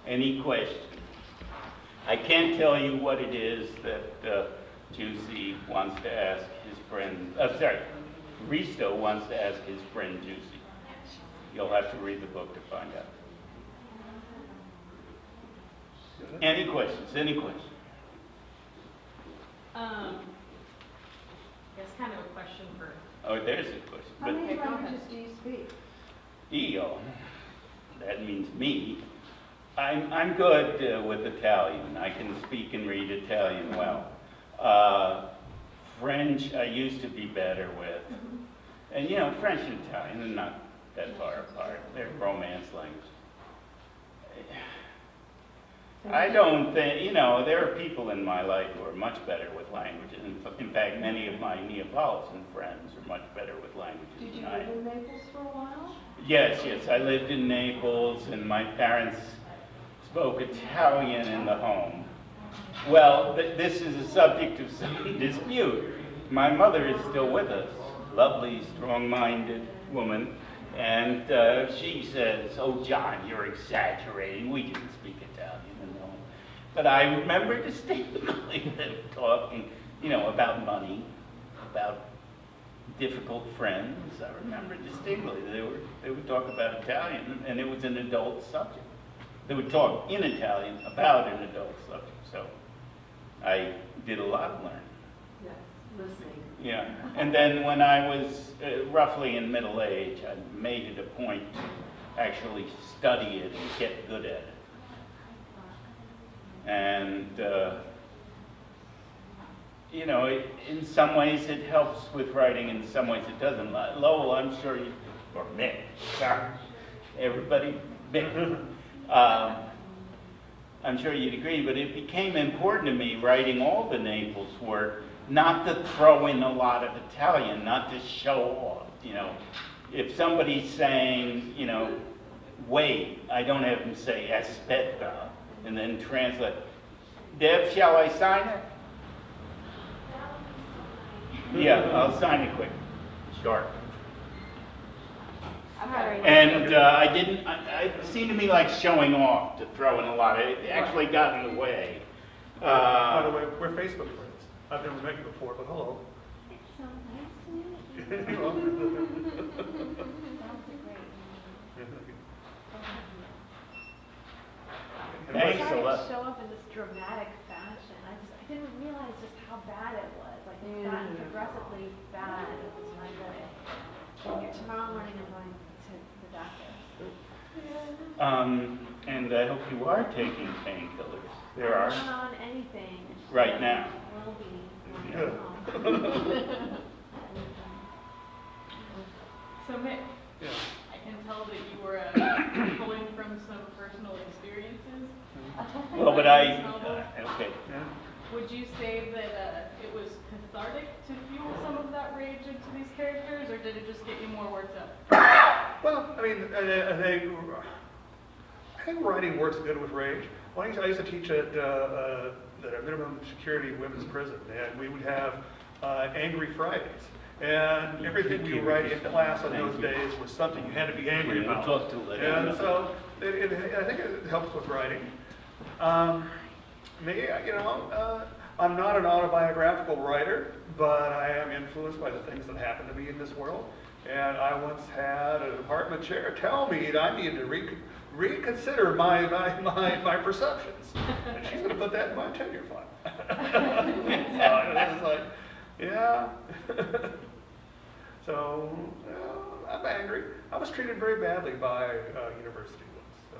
Any questions? I can't tell you what it is that Juicy wants to ask his friend, Risto wants to ask his friend Juicy. You'll have to read the book to find out. Any questions? Any questions? It's kind of a question for... Oh, there's a question. How many languages do you speak? Io. That means me. I'm good with Italian. I can speak and read Italian well. French I used to be better with. And French and Italian are not that far apart. They're Romance languages. I don't think, there are people in my life who are much better with languages. In fact, many of my Neapolitan friends are much better with languages Did you than I live am. in Naples for a while? Yes, I lived in Naples, and my parents spoke Italian in the home. Well, this is a subject of some dispute. My mother is still with us, lovely, strong-minded woman, and she says, "Oh, John, you're exaggerating. We didn't speak Italian in the home." But I remember distinctly them talking, about money, about difficult friends. I remember distinctly they would talk about Italian, and it was an adult subject. They would talk in Italian about an adult subject. So I did a lot of learning. Yes, listening. Yeah, and then when I was roughly in middle age, I made it a point to actually study it and get good at it. And in some ways it helps with writing, in some ways it doesn't. Lowell, I'm sure you, or Mick, sorry, everybody, Mick, I'm sure you'd agree, but it became important to me, writing all the Naples work, not to throw in a lot of Italian, not to show off, If somebody's saying, wait, I don't have them say aspetta, and then translate. Deb, shall I sign it? Yeah, I'll sign it quick. Short. And I didn't, it seemed to me like showing off to throw in a lot. It actually got in the way. By the way, we're Facebook friends. I've never met you before, but hello. It's so nice to meet you. Thanks Sorry a lot. to show up in this dramatic fashion. I didn't realize just how bad it was. Like it's gotten progressively bad at the time that tomorrow morning I'm going to the doctor. And I hope you are taking painkillers. There I'm are not on anything. right now. Will be. when I Good. get home. So Mick, Yeah. I can tell that you were pulling from some personal experiences. Well, but writing this novel. okay. Yeah. Would you say that it was cathartic to fuel some of that rage into these characters, or did it just get you more worked up? Well, I mean, I think writing works good with rage. When I used to teach at a minimum security women's prison, and we would have Angry Fridays. And everything we would write in class on those days was something you had to be angry We'll about. talk to you later. And so I think it helps with writing. Me, I'm not an autobiographical writer, but I am influenced by the things that happen to me in this world. And I once had a department chair tell me that I needed to reconsider my perceptions. And she's going to put that in my tenure file. So this is like, yeah. So I'm angry. I was treated very badly by university once. So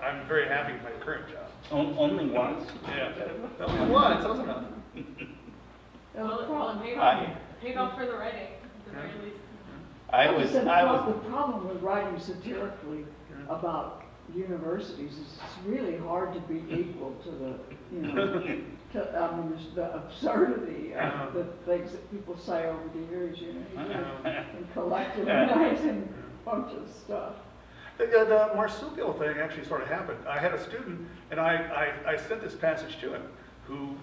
I'm very happy with my current job. Only once? Yeah. Only once, that was enough. Well, it I- paid off for the writing, at the very least. The problem with writing satirically about universities is it's really hard to be equal to the, the absurdity of the things that people say over the years, and collectivizing a bunch of stuff. The marsupial thing actually sort of happened. I had a student, and I sent this passage to him, who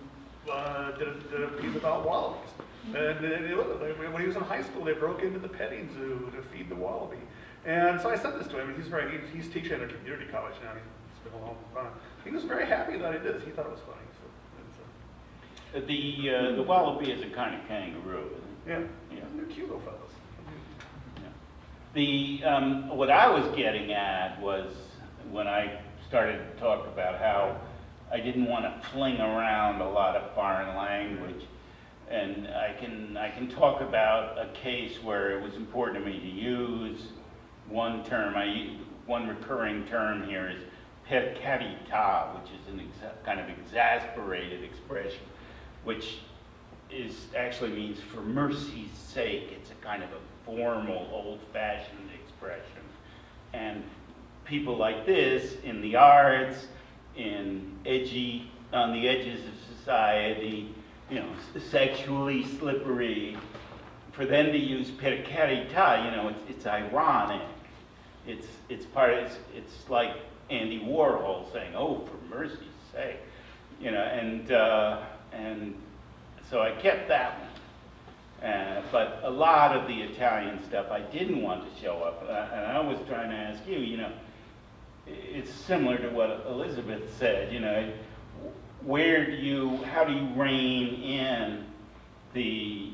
did a piece about wallabies. And when he was in high school, they broke into the petting zoo to feed the wallaby. And so I sent this to him, and he's teaching at a community college now. He's been a long time. He was very happy that I did this. He thought it was funny. So, The wallaby is a kind of kangaroo, isn't it? yeah, Yeah. they're cute little fellows. What I was getting at was when I started to talk about how I didn't want to fling around a lot of foreign language, and I can talk about a case where it was important to me to use one term. One recurring term here is percarita, which is an kind of exasperated expression, which actually means for mercy's sake. It's a kind of a formal, old-fashioned expression. And people like this in the arts, on the edges of society, sexually slippery, for them to use per carita, it's ironic. It's like Andy Warhol saying, "Oh, for mercy's sake," and so I kept that one. But a lot of the Italian stuff I didn't want to show up, and I was trying to ask you, it's similar to what Elizabeth said, how do you rein in the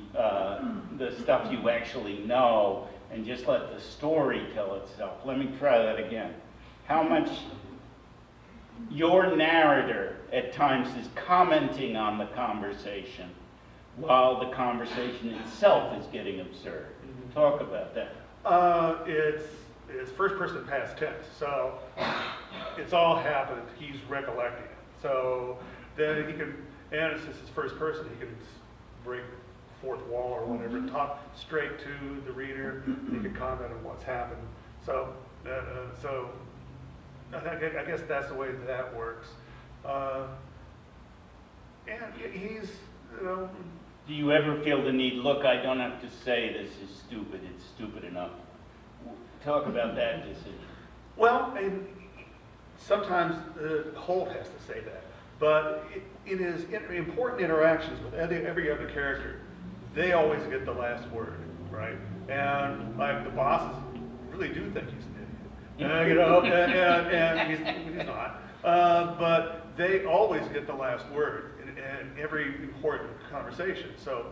stuff you actually know and just let the story tell itself? Let me try that again. How much your narrator at times is commenting on the conversation while the conversation itself is getting absurd. Talk about that. It's first person past tense, so it's all happened. He's recollecting it. So then he can, and it's just his first person, he can break fourth wall or whatever, talk straight to the reader. He can comment on what's happened. So I guess that's the way that works. And he's, Do you ever feel the need, look, I don't have to say this is stupid, it's stupid enough? Talk about that decision. Well, and sometimes Holt has to say that, but in his important interactions with every other character, they always get the last word, right? And like the bosses really do think he's an idiot, and he's not. But they always get the last word in every important conversation. So,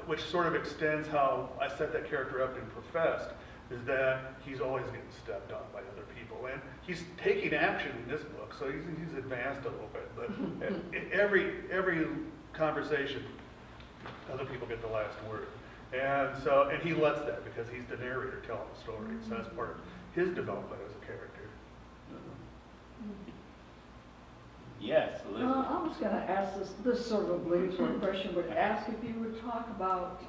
which sort of extends how I set that character up in Professed, is that he's always getting stepped on by other people, and he's taking action in this book, so he's advanced a little bit. But every conversation, other people get the last word, and he lets that because he's the narrator telling the story. So that's part of his development as a character. Yes, Elizabeth. I was going to ask this sort of obligatory question, but ask if you would talk about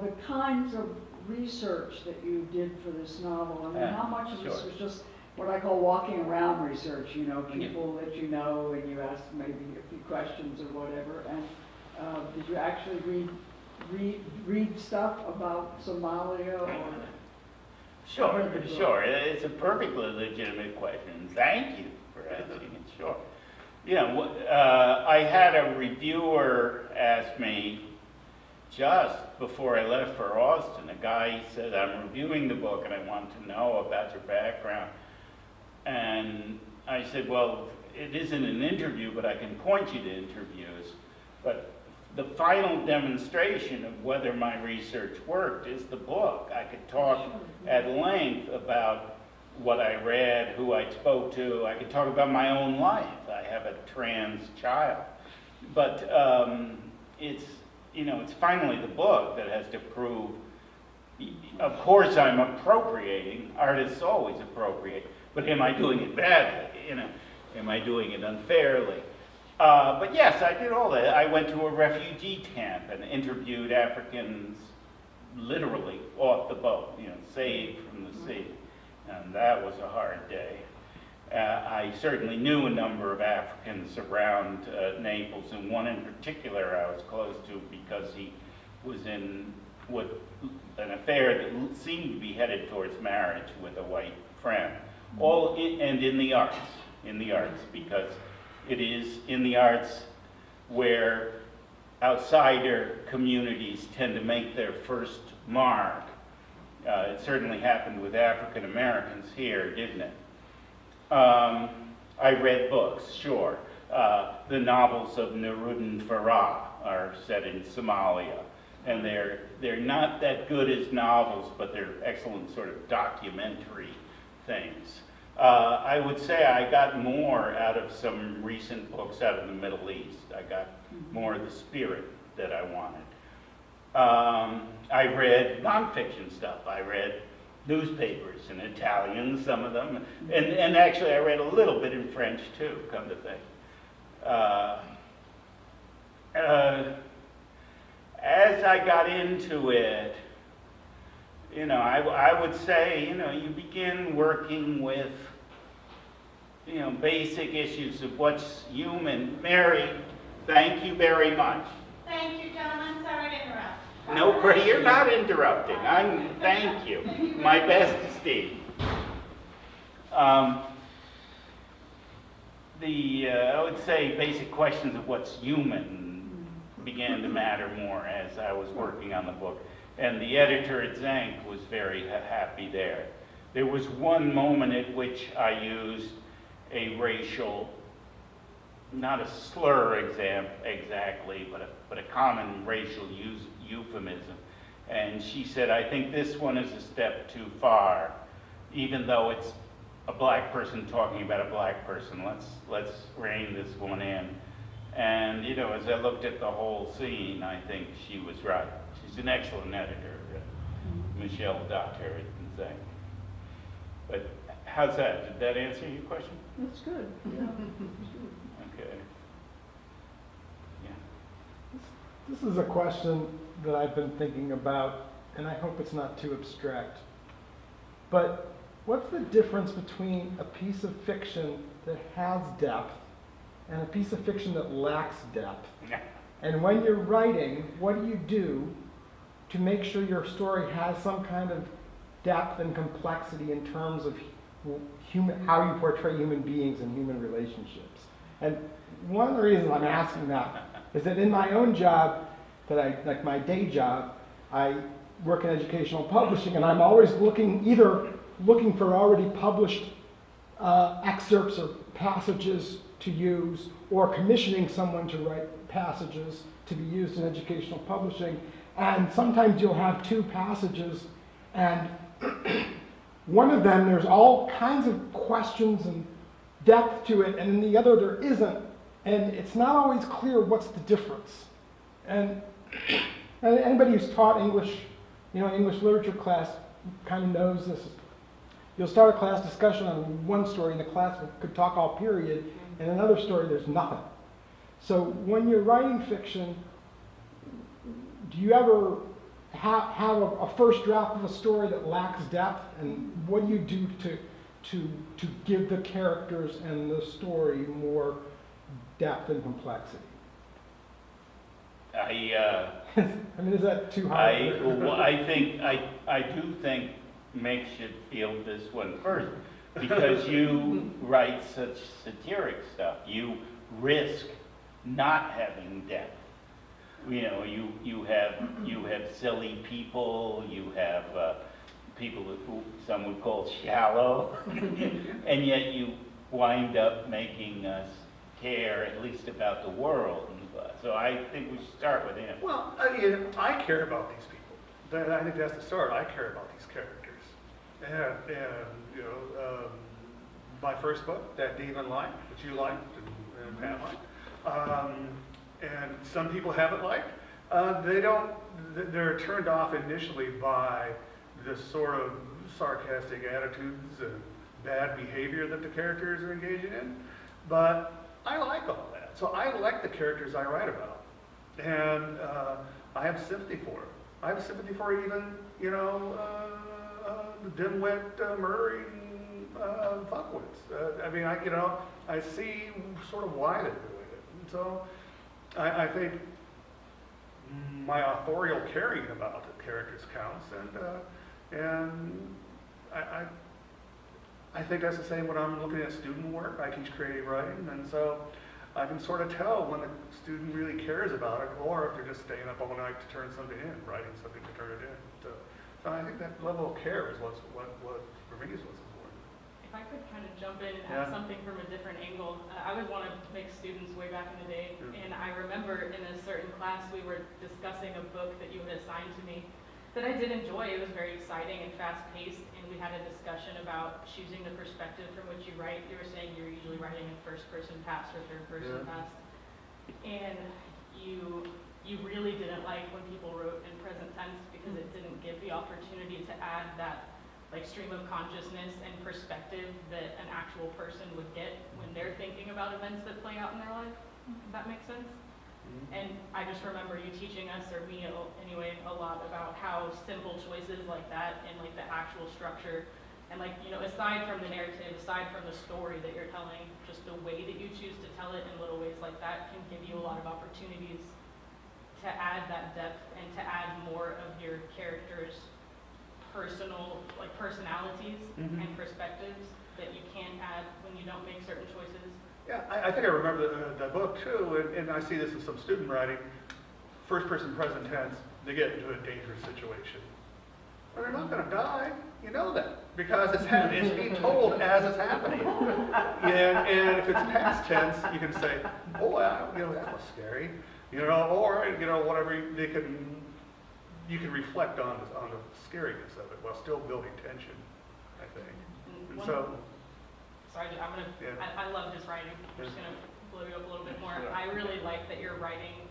the kinds of research that you did for this novel. I mean, how much of this Sure. was just what I call walking around research, people that you know and you ask maybe a few questions or whatever, and did you actually read stuff about Somalia or? Sure. It's a perfectly legitimate question. Thank you for asking it. Sure. I had a reviewer ask me just before I left for Austin. A guy said, "I'm reviewing the book and I want to know about your background." And I said, "Well, it isn't an interview, but I can point you to interviews. But the final demonstration of whether my research worked is the book. I could talk at length about what I read, who I spoke to. I could talk about my own life. I have a trans child. But it's finally the book that has to prove, of course I'm appropriating, artists always appropriate, but am I doing it badly? Am I doing it unfairly? But yes, I did all that. I went to a refugee camp and interviewed Africans literally off the boat, saved from the sea. And that was a hard day. I certainly knew a number of Africans around Naples, and one in particular I was close to because he was in an affair that seemed to be headed towards marriage with a white friend. And in the arts, because it is in the arts where outsider communities tend to make their first mark It certainly happened with African Americans here, didn't it? I read books, sure. The novels of Neruddin Farah are set in Somalia, and they're not that good as novels, but they're excellent sort of documentary things. I would say I got more out of some recent books out of the Middle East. I got more of the spirit that I wanted. I read nonfiction stuff. I read newspapers in Italian, some of them, and actually I read a little bit in French too, come to think. As I got into it, you know, I would say, you know, you begin working with, you know, basic issues of what's human. Mary, thank you very much. Thank you, gentlemen. Sorry to interrupt. No, you're not interrupting. Thank you. My best, Steve. I would say basic questions of what's human began to matter more as I was working on the book. And the editor at Zank was very happy there. There was one moment at which I used a racial, not a slur exactly, but a common racial euphemism. And she said, I think this one is a step too far, even though it's a black person talking about a black person. Let's rein this one in. And, you know, as I looked at the whole scene, I think she was right. She's an excellent editor, Michelle Dotter at Zank. But how's that? Did that answer your question? That's good. Yeah. Okay. Yeah. This is a question that I've been thinking about, and I hope it's not too abstract. But what's the difference between a piece of fiction that has depth and a piece of fiction that lacks depth? Yeah. And when you're writing, what do you do to make sure your story has some kind of depth and complexity in terms of how you portray human beings and human relationships? And one of the reasons I'm asking that is that in my own job, like my day job, I work in educational publishing, and I'm always looking for already published excerpts or passages to use, or commissioning someone to write passages to be used in educational publishing. And sometimes you'll have two passages, and one of them there's all kinds of questions and depth to it, and in the other there isn't. And it's not always clear what's the difference. And anybody who's taught English, English literature class kind of knows this. You'll start a class discussion on one story, and the class could talk all period, and another story there's nothing. So when you're writing fiction, do you ever have a first draft of a story that lacks depth, and what do you do to give the characters and the story more depth and complexity? I mean, is that too hard? I do think Mick should field this one first, because you write such satiric stuff. You risk not having depth. You know, you have silly people. You have people who some would call shallow, and yet you wind up making us care at least about the world. So I think we should start with him. Well, I care about these people. I think that's the start. I care about these characters. And my first book, that Demon liked, that you liked, and Pat liked, and some people haven't liked. They're turned off initially by the sort of sarcastic attitudes and bad behavior that the characters are engaging in. But I like all that. So I like the characters I write about. And I have sympathy for them. I have sympathy for even, the dimwit murdering fuckwits. I see sort of why they're doing it. And so I think my authorial caring about the characters counts, and I think that's the same when I'm looking at student work. I teach creative writing, and so I can sort of tell when the student really cares about it, or if they're just staying up all night to turn something in, writing something to turn it in. So I think that level of care is what for me is what's important. If I could kind of jump in and Yeah. ask something from a different angle, I was one of Mick's students way back in the day, Yeah. and I remember in a certain class we were discussing a book that you had assigned to me that I did enjoy. It was very exciting and fast-paced, and we had a discussion about choosing the perspective from which you write. You were saying you're usually writing in first-person past or third-person Yeah. past, and you really didn't like when people wrote in present tense because it didn't give the opportunity to add that like stream of consciousness and perspective that an actual person would get when they're thinking about events that play out in their life. Does that make sense? And I just remember you teaching us, or me anyway, a lot about how simple choices like that and like the actual structure and like, you know, aside from the narrative, aside from the story that you're telling, just the way that you choose to tell it in little ways like that can give you a lot of opportunities to add that depth and to add more of your characters' personal, like personalities and perspectives that you can't add when you don't make certain choices. Yeah, I think I remember the book too, and I see this in some student writing. First person present tense, they get into a dangerous situation. Well, they're not going to die. You know that because it's being told as it's happening. And if it's past tense, you can say, "Oh, you know, that was scary," you know, or you know, whatever you can reflect on the scariness of it while still building tension. I think. And so. Sorry, I'm gonna. Yeah. I love his writing. I'm just gonna blow you up a little bit more. Sure. I really like that your writing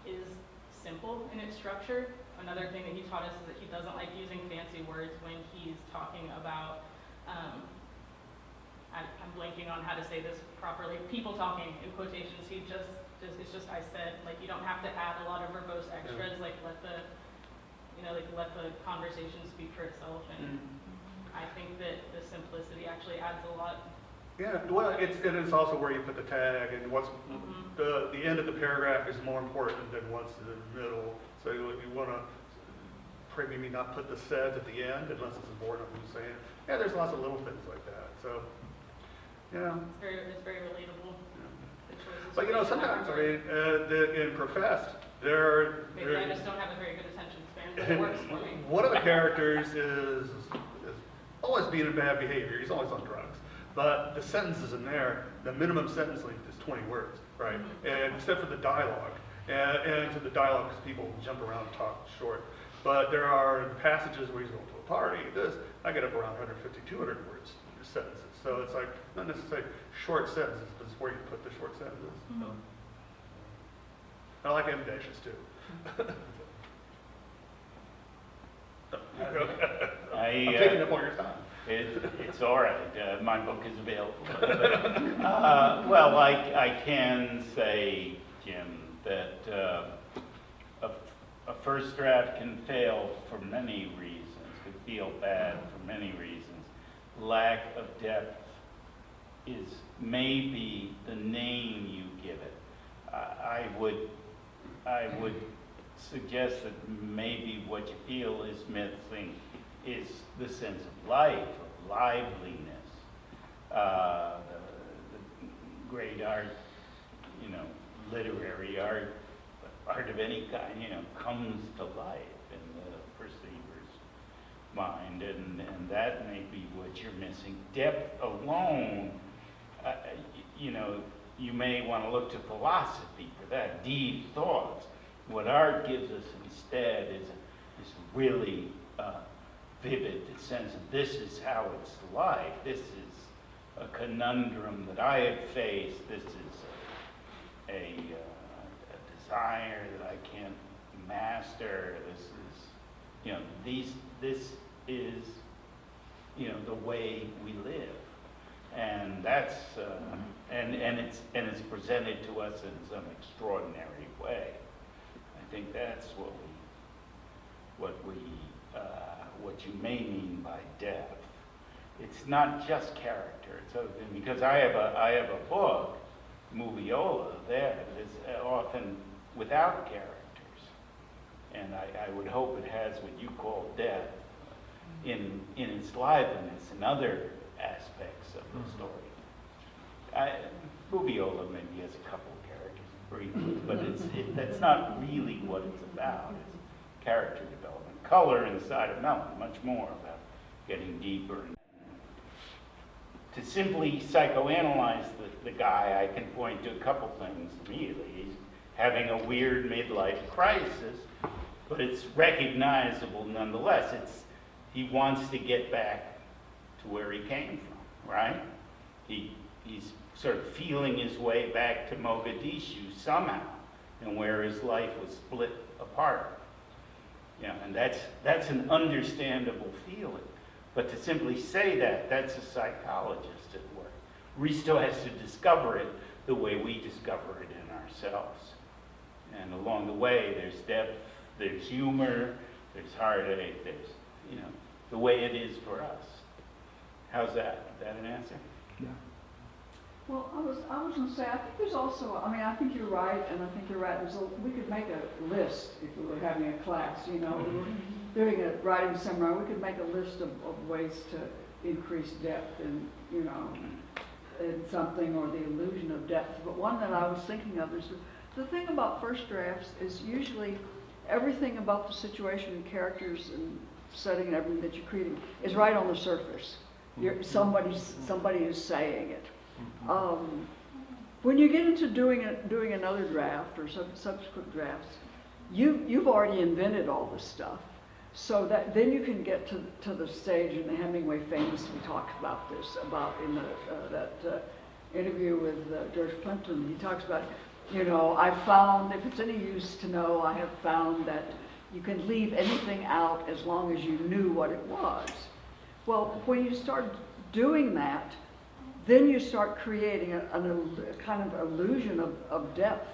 is simple in its structure. Another thing that he taught us is that he doesn't like using fancy words when he's talking about. I'm blanking on how to say this properly. People talking in quotations. It's just I said, like, you don't have to add a lot of verbose extras. Like let the conversation speak for itself. And I think that the simplicity actually adds a lot. Yeah, well, it's also where you put the tag, and what's the end of the paragraph is more important than what's in the middle. So you want to maybe not put the says at the end unless it's important who's saying it. Yeah, there's lots of little things like that. So, yeah. It's very relatable. The choices But you know, made sometimes I are- mean, in Professed, Maybe I just don't have a very good attention span, but it works for me. one of the characters is always being in bad behavior. He's always on drugs. But the sentences in there, the minimum sentence length is 20 words, right? And except for the dialogue. And to the dialogue, because people jump around and talk short. But there are passages where he's going to a party. I get up around 150, 200 words sentences. So it's like, not necessarily short sentences, but it's where you put the short sentences. So. I like M dashes too. I'm taking up all your time. It's all right. My book is available. Well, I can say, Jim, that a first draft can fail for many reasons, can feel bad for many reasons. Lack of depth is maybe the name you give it. I would suggest that maybe what you feel is missing is the sense of life, of liveliness. The great art, you know, literary art, art of any kind, you know, comes to life in the perceiver's mind, and that may be what you're missing. Depth alone, you know, you may want to look to philosophy for that, deep thoughts. What art gives us instead is a really vivid sense of this is how it's life. This is a conundrum that I have faced. This is a desire that I can't master. This is, you know, this is, you know, the way we live, and that's and it's presented to us in some extraordinary way. I think that's what you may mean by depth. It's not just character. It's other than, because I have a book, Moviola, there that is often without characters, and I would hope it has what you call depth in its liveliness and other aspects of the story. Moviola maybe has a couple of characters briefly, but that's not really what it's about. It's character development. Color inside of Melon, much more about getting deeper. To simply psychoanalyze the guy, I can point to a couple things, really. He's having a weird midlife crisis, but it's recognizable nonetheless. He wants to get back to where he came from, right? He's sort of feeling his way back to Mogadishu somehow, and where his life was split apart. You know, and that's an understandable feeling. But to simply say that, that's a psychologist at work. Risto has to discover it the way we discover it in ourselves. And along the way, there's depth, there's humor, there's heartache, there's, you know, the way it is for us. How's that? Is that an answer? Yeah. Well, I was going to say, I think there's also, I mean, I think you're right, and I think you're right. We could make a list if we were having a class, you know, we were doing a writing seminar, we could make a list of ways to increase depth in, you know, in something, or the illusion of depth. But one that I was thinking of is the thing about first drafts is usually everything about the situation and characters and setting and everything that you're creating is right on the surface. Somebody is saying it. When you get into doing another draft or subsequent drafts, you've already invented all this stuff, so that then you can get to the stage, and Hemingway famously talks about this, about in that interview with George Plimpton. He talks about, you know, I found, if it's any use to know, I have found that you can leave anything out as long as you knew what it was. Well, when you start doing that, then you start creating a kind of illusion of depth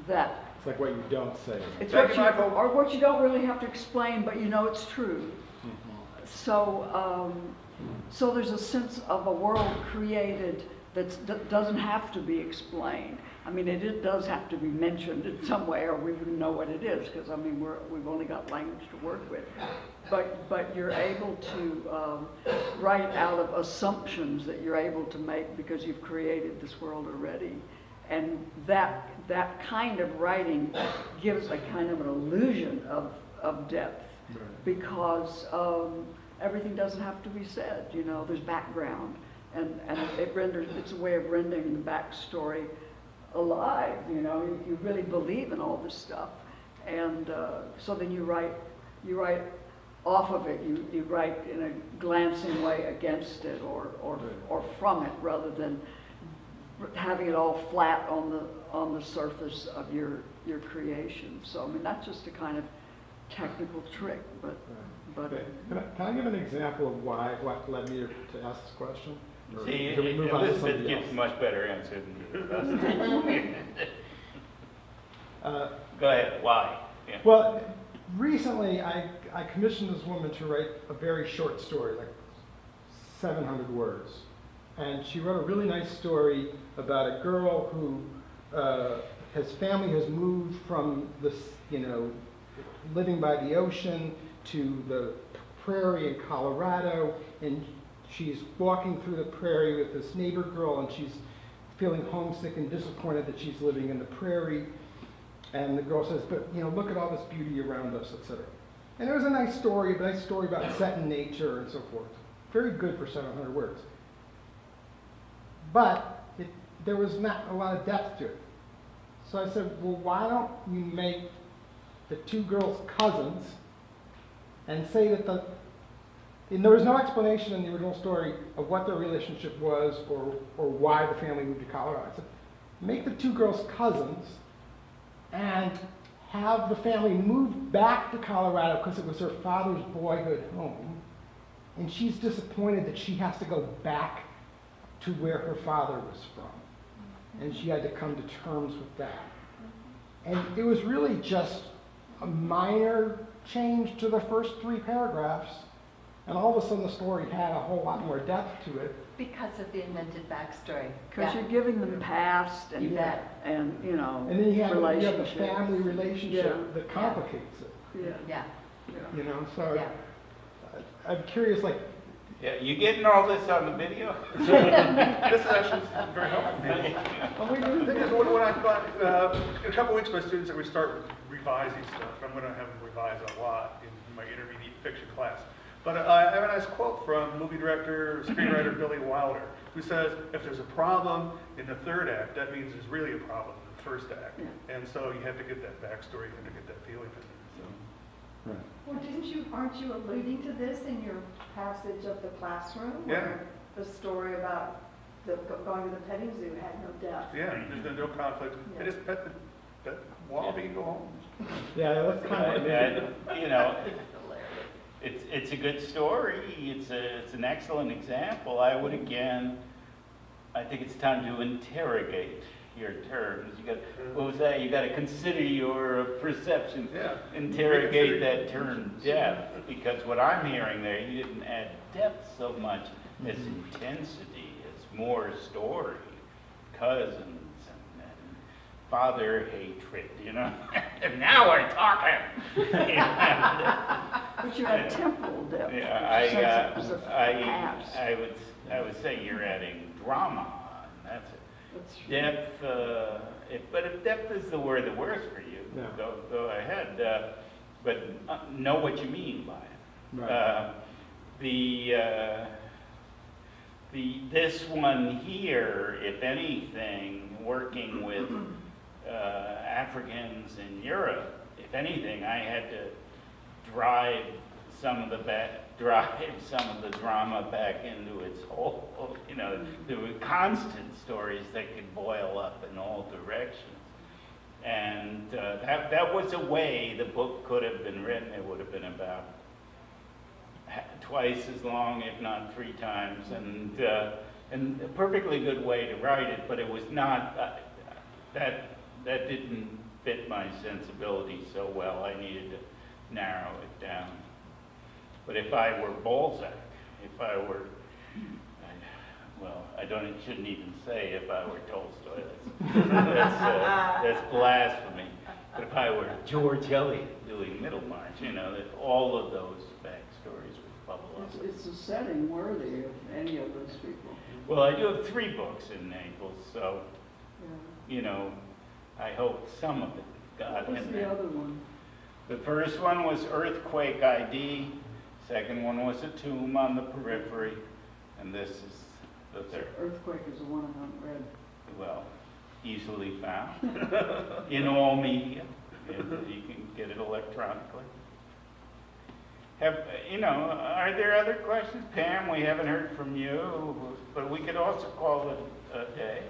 that... It's like what you don't say. It's what you, or what you don't really have to explain, but you know it's true. Mm-hmm. So there's a sense of a world created that doesn't have to be explained. I mean, it does have to be mentioned in some way, or we wouldn't know what it is, because I mean, we've only got language to work with. But you're able to write out of assumptions that you're able to make because you've created this world already, and that kind of writing gives a kind of an illusion of depth, right. Because everything doesn't have to be said. You know, there's background, and it's a way of rendering the backstory alive. You know, you really believe in all this stuff, and so then you write off of it. You write in a glancing way against it, or from it, rather than having it all flat on the surface of your creation. So I mean, that's just a kind of technical trick, but. Okay. Can I give an example of what led me to ask this question? See, Elizabeth gives a much better answer than you. Go ahead. Why? Yeah. Well, recently I commissioned this woman to write a very short story, like 700 words. And she wrote a really nice story about a girl who, his family has moved from this, you know, living by the ocean to the prairie in Colorado, and she's walking through the prairie with this neighbor girl, and she's feeling homesick and disappointed that she's living in the prairie. And the girl says, but, you know, look at all this beauty around us, etc. And it was a nice story about set in nature and so forth. Very good for 700 words. But there was not a lot of depth to it. So I said, well, why don't you make the two girls cousins and say that and there was no explanation in the original story of what their relationship was or why the family moved to Colorado. I said, make the two girls cousins and have the family move back to Colorado because it was her father's boyhood home. And she's disappointed that she has to go back to where her father was from. And she had to come to terms with that. And it was really just a minor change to the first 3 paragraphs. And all of a sudden the story had a whole lot more depth to it. Because of the invented backstory. Because you're giving them past and, you bet. And you know, and then you have the relationships. family relationship that complicates it. Yeah. You know, so Yeah. I'm curious, like, Yeah, you getting all this on the video? This is actually very helpful. The thing is, when I thought, in a couple weeks, my students are going to start revising stuff. I'm going to have him revise a lot in my intermediate fiction class. But I have a nice quote from movie director, screenwriter Billy Wilder, who says, if there's a problem in the third act, that means there's really a problem in the first act. Yeah. And so you have to get that backstory and to get that feeling in there. So. Right. Well, aren't you alluding to this in your passage of the classroom? Yeah. Where the story about going to the petting zoo had no depth. Yeah, there's no conflict. I just pet that wallaby and go home. Yeah, that's kind of. And, you know, it's a good story. It's an excellent example. I think it's time to interrogate your terms. What was that? You got to consider your perception. Yeah. Interrogate that term depth, because what I'm hearing there, you didn't add depth so much as intensity, as more story, cousins, and father hatred, you know. And now we're talking. But you have temporal depth. Yeah, sense of past. I would say you're adding drama. And that's it. That's true. Depth, but if depth is the word that works for you, Yeah. go ahead. But know what you mean by it. Right. This one here, if anything, working with Africans in Europe, if anything, I had to drive some of the drama back into its whole. You know, there were constant stories that could boil up in all directions, and that was a way the book could have been written. It would have been about twice as long, if not 3 times, and a perfectly good way to write it. But it was not that didn't fit my sensibility so well. I needed to narrow it down. But if I were Balzac, if I were, shouldn't even say if I were Tolstoy. That's blasphemy. But if I were George Eliot doing Middlemarch, you know, that all of those backstories would bubble up. It's a setting worthy of any of those people. Well, I do have 3 books in Naples, so, Yeah. you know, I hope some of it got What was in the there. other one? The first one was Earthquake ID. Second one was A Tomb on the Periphery. And this is the third. Earthquake is the one I haven't read. Well, easily found in all media. You can get it electronically. Are there other questions? Pam, we haven't heard from you, but we could also call it a day.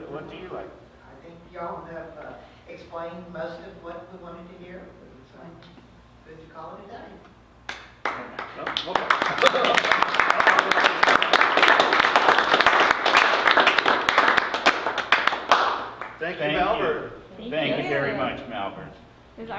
What do you like? I think y'all have explained most of what we wanted to hear. So good to call it a day. Thank you, Malvern. Thank you very much, Malvern.